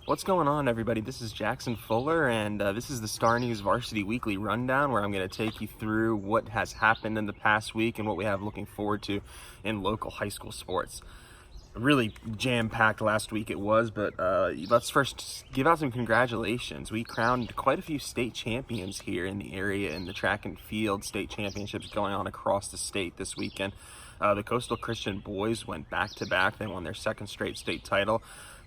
What's going on, everybody? This is Jackson Fuller, and this is the StarNewsVarsity Weekly Rundown, where I'm going to take you through what has happened in the past week and what we have looking forward to in local high school sports. Really jam-packed last week it was, but let's first give out some congratulations. We crowned quite a few state champions here in the area in the track and field state championships going on across the state this weekend. The Coastal Christian boys went back-to-back. They won their second straight state title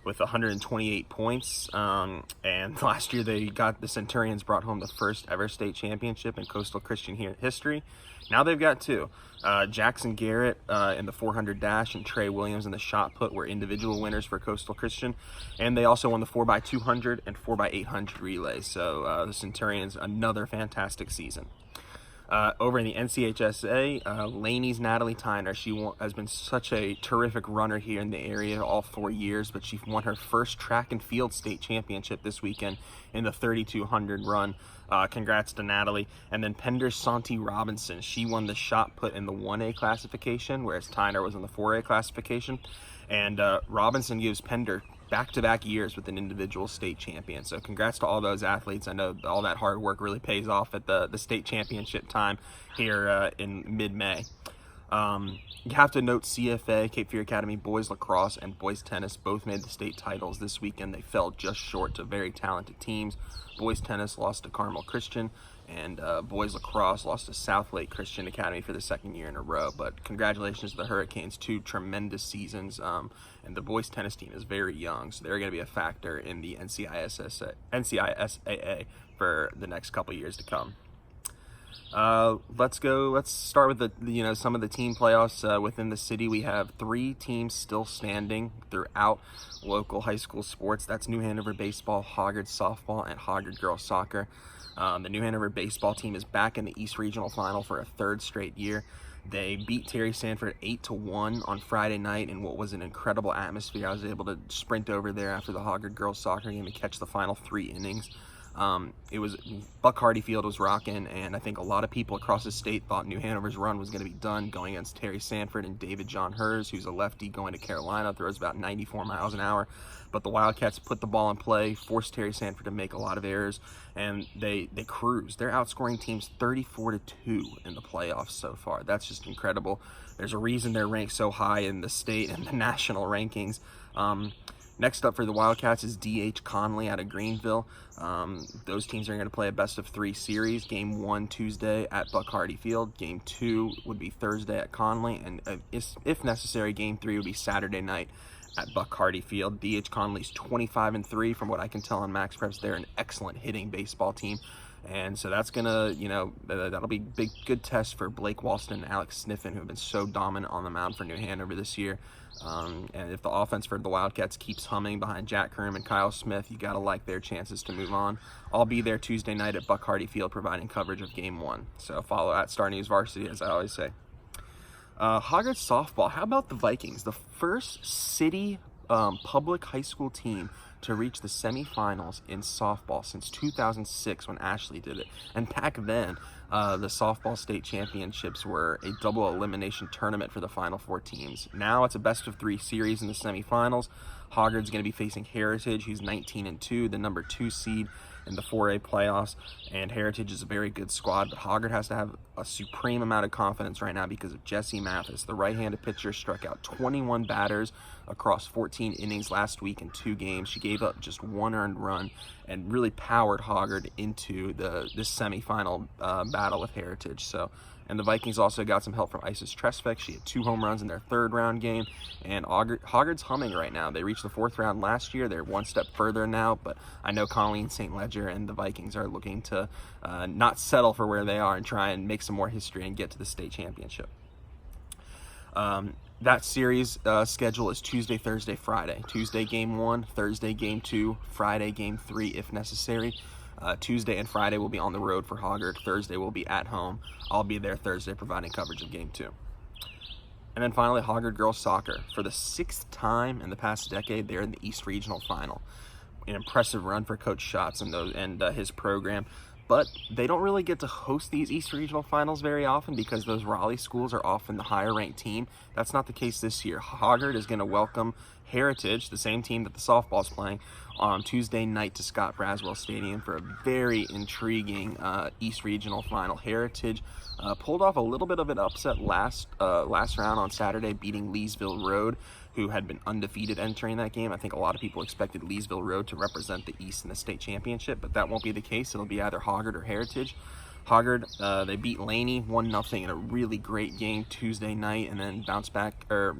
with 128 points, and last year the Centurions brought home the first ever state championship in Coastal Christian history. Now they've got two. Jackson Garrett in the 400 dash and Trey Williams in the shot put were individual winners for Coastal Christian, and they also won the 4x200 and 4x800 relays. So the Centurions, another fantastic season. Over in the NCHSA, Laney's Natalie Tyner. She has been such a terrific runner here in the area all 4 years, but she won her first track and field state championship this weekend in the 3200 run. Congrats to Natalie. And then Pender Santi Robinson. She won the shot put in the 1A classification, whereas Tyner was in the 4A classification. And Robinson gives Pender back-to-back years with an individual state champion. So congrats to all those athletes. I know all that hard work really pays off at the state championship time here in mid-May. You have to note CFA, Cape Fear Academy, boys lacrosse and boys tennis both made the state titles this weekend. They fell just short to very talented teams. Boys tennis lost to Carmel Christian, and boys lacrosse lost to South Lake Christian Academy for the second year in a row. But congratulations to the Hurricanes, two tremendous seasons, and the boys tennis team is very young, so they're going to be a factor in the NCISAA for the next couple years to come. Let's start with some of the team playoffs within the city. We have 3 teams still standing throughout local high school sports. That's New Hanover Baseball, Hoggard Softball, and Hoggard Girls Soccer. The New Hanover Baseball team is back in the East Regional Final for a 3rd straight year. They beat Terry Sanford 8-1 on Friday night in what was an incredible atmosphere. I was able to sprint over there after the Hoggard Girls Soccer game and catch the final 3 innings. It was Buck Hardy Field was rocking, and I think a lot of people across the state thought New Hanover's run was going to be done going against Terry Sanford and David John Hers, who's a lefty going to Carolina, throws about 94 miles an hour. But the Wildcats put the ball in play, forced Terry Sanford to make a lot of errors, and they cruised. They're outscoring teams 34-2 in the playoffs so far. That's just incredible. There's a reason they're ranked so high in the state and the national rankings. Next up for the Wildcats is D.H. Conley out of Greenville. Those teams are going to play a best-of-3 series. Game 1 Tuesday at Buck Hardy Field. Game 2 would be Thursday at Conley. And if necessary, Game 3 would be Saturday night at Buck Hardy Field. D.H. Conley's 25-3 from what I can tell on Max Preps. They're an excellent hitting baseball team. And so that's going to, that'll be good test for Blake Walston and Alex Sniffen, who have been so dominant on the mound for New Hanover this year. And if the offense for the Wildcats keeps humming behind Jack Kerm and Kyle Smith, you got to like their chances to move on. I'll be there Tuesday night at Buck Hardy Field providing coverage of Game 1. So follow at StarNewsVarsity, as I always say. Hoggard Softball. How about the Vikings? The first city public high school team to reach the semifinals in softball since 2006 when Ashley did it. And back then, the softball state championships were a double elimination tournament for the final 4 teams. Now it's a best-of-3 series in the semifinals. Hoggard's going to be facing Heritage, who's 19-2, the number 2 seed in the 4A playoffs, and Heritage is a very good squad, but Hoggard has to have a supreme amount of confidence right now because of Jesse Mathis. The right-handed pitcher struck out 21 batters across 14 innings last week in 2 games. She gave up just 1 earned run and really powered Hoggard into this semifinal battle with Heritage. And the Vikings also got some help from Isis Tresbeck. She had 2 home runs in their 3rd round game, and Hoggard's humming right now. They reached the 4th round last year. They're one step further now, but I know Colleen St. Ledger and the Vikings are looking to not settle for where they are and try and make some more history and get to the state championship. That series schedule is Tuesday, Thursday, Friday. Tuesday, Game 1, Thursday, Game 2, Friday, Game 3 if necessary. Tuesday and Friday will be on the road for Hoggard. Thursday will be at home. I'll be there Thursday providing coverage of Game 2. And then finally, Hoggard Girls Soccer. For the 6th time in the past decade, they're in the East Regional Final. An impressive run for Coach Schatz and his program. but they don't really get to host these East Regional Finals very often because those Raleigh schools are often the higher-ranked team. That's not the case this year. Hoggard is going to welcome Heritage, the same team that the softball's playing, on Tuesday night to Scott Braswell Stadium for a very intriguing East Regional Final. Heritage pulled off a little bit of an upset last round on Saturday, beating Leesville Road, who had been undefeated entering that game. I think a lot of people expected Leesville Road to represent the East in the state championship, but that won't be the case. It'll be either Hoggard or Heritage. Hoggard, they beat Laney 1-0 in a really great game Tuesday night, and then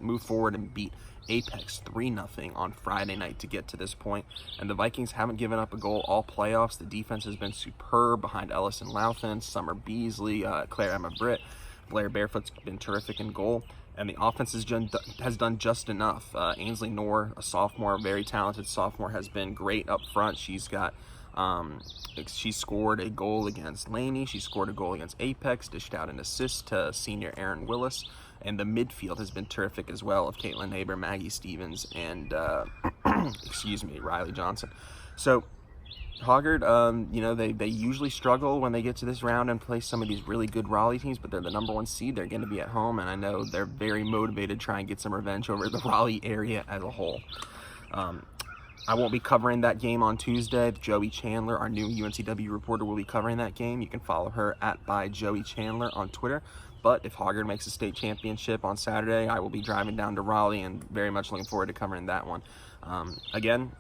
move forward and beat Apex 3-0 on Friday night to get to this point. And the Vikings haven't given up a goal all playoffs. The defense has been superb behind Ellison Louthan, Summer Beasley, Claire Emma Britt. Blair Barefoot's been terrific in goal. And the offense has done just enough. Ainsley Knorr, a sophomore, a very talented sophomore, has been great up front. She scored a goal against Laney. She scored a goal against Apex, dished out an assist to senior Aaron Willis. And the midfield has been terrific as well, of Caitlin Neighbor, Maggie Stevens, and Riley Johnson. So Hoggard, they usually struggle when they get to this round and play some of these really good Raleigh teams, but they're the number one seed. They're going to be at home, and I know they're very motivated to try and get some revenge over the Raleigh area as a whole. I won't be covering that game on Tuesday. Joey Chandler, our new UNCW reporter, will be covering that game. You can follow her at @ByJoeyChandler on Twitter. But if Hoggard makes a state championship on Saturday, I will be driving down to Raleigh and very much looking forward to covering that one. Again,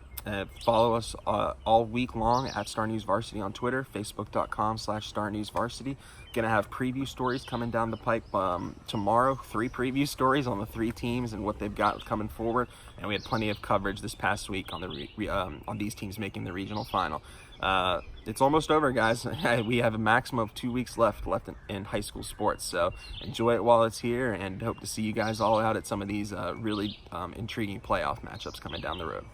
follow us all week long at StarNewsVarsity on Twitter, Facebook.com/StarNewsVarsity. Gonna have preview stories coming down the pipe tomorrow. 3 preview stories on the 3 teams and what they've got coming forward. And we had plenty of coverage this past week on on these teams making the regional final. It's almost over, guys. We have a maximum of 2 weeks left in high school sports. So enjoy it while it's here, and hope to see you guys all out at some of these really intriguing playoff matchups coming down the road.